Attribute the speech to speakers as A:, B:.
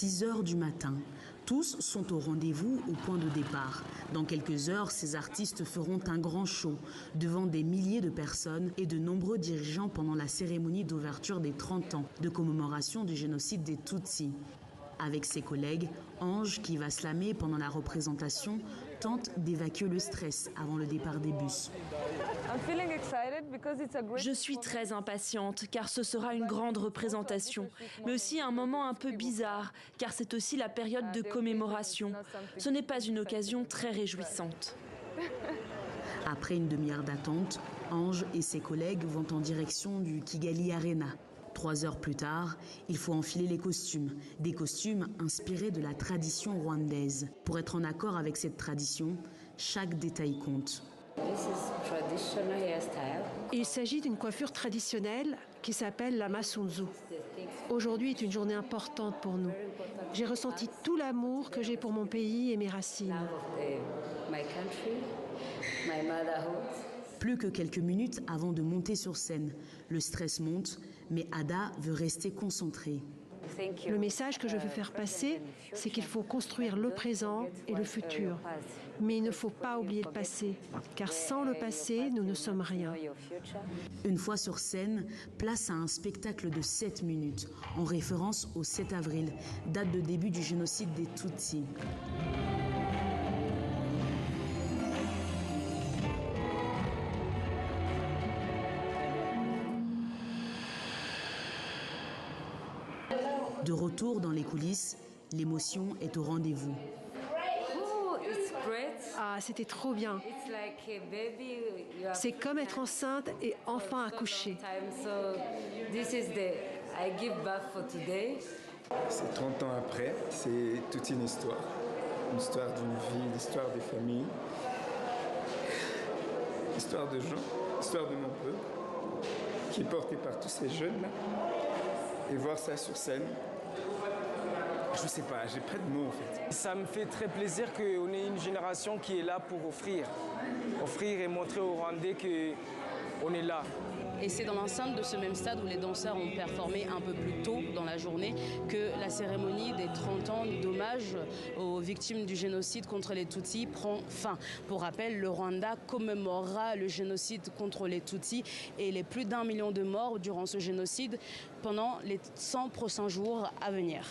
A: 6 heures du matin. Tous sont au rendez-vous au point de départ. Dans quelques heures, ces artistes feront un grand show devant des milliers de personnes et de nombreux dirigeants pendant la cérémonie d'ouverture des 30 ans de commémoration du génocide des Tutsis. Avec ses collègues, Ange, qui va slammer pendant la représentation, tente d'évacuer le stress avant le départ des bus.
B: Je suis très impatiente car ce sera une grande représentation, mais aussi un moment un peu bizarre car c'est aussi la période de commémoration. Ce n'est pas une occasion très réjouissante.
A: Après une demi-heure d'attente, Ange et ses collègues vont en direction du Kigali Arena. 3 heures plus tard, il faut enfiler les costumes, des costumes inspirés de la tradition rwandaise. Pour être en accord avec cette tradition, chaque détail compte.
C: Il s'agit d'une coiffure traditionnelle qui s'appelle la masunzu. Aujourd'hui est une journée importante pour nous. J'ai ressenti tout l'amour que j'ai pour mon pays et mes racines.
A: Plus que quelques minutes avant de monter sur scène. Le stress monte, mais Ada veut rester concentrée.
C: Le message que je veux faire passer, c'est qu'il faut construire le présent et le futur. Mais il ne faut pas oublier le passé, car sans le passé, nous ne sommes rien.
A: Une fois sur scène, place à un spectacle de 7 minutes, en référence au 7 avril, date de début du génocide des Tutsis. De retour dans les coulisses, l'émotion est au rendez-vous.
C: Ah, c'était trop bien. C'est comme être enceinte et enfin accoucher.
D: C'est 30 ans après, c'est toute une histoire d'une vie, l'histoire des familles, l'histoire de gens, l'histoire de mon peuple, qui est portée par tous ces jeunes-là. Et voir ça sur scène, je sais pas, j'ai pas de mots en fait.
E: Ça me fait très plaisir qu'on ait une génération qui est là pour offrir et montrer aux Rwandais qu'on est là.
F: Et c'est dans l'enceinte de ce même stade où les danseurs ont performé un peu plus tôt dans la journée que la cérémonie des 30 ans d'hommage aux victimes du génocide contre les Tutsis prend fin. Pour rappel, le Rwanda commémorera le génocide contre les Tutsis et les plus d'1 million de morts durant ce génocide pendant les 100 prochains jours à venir.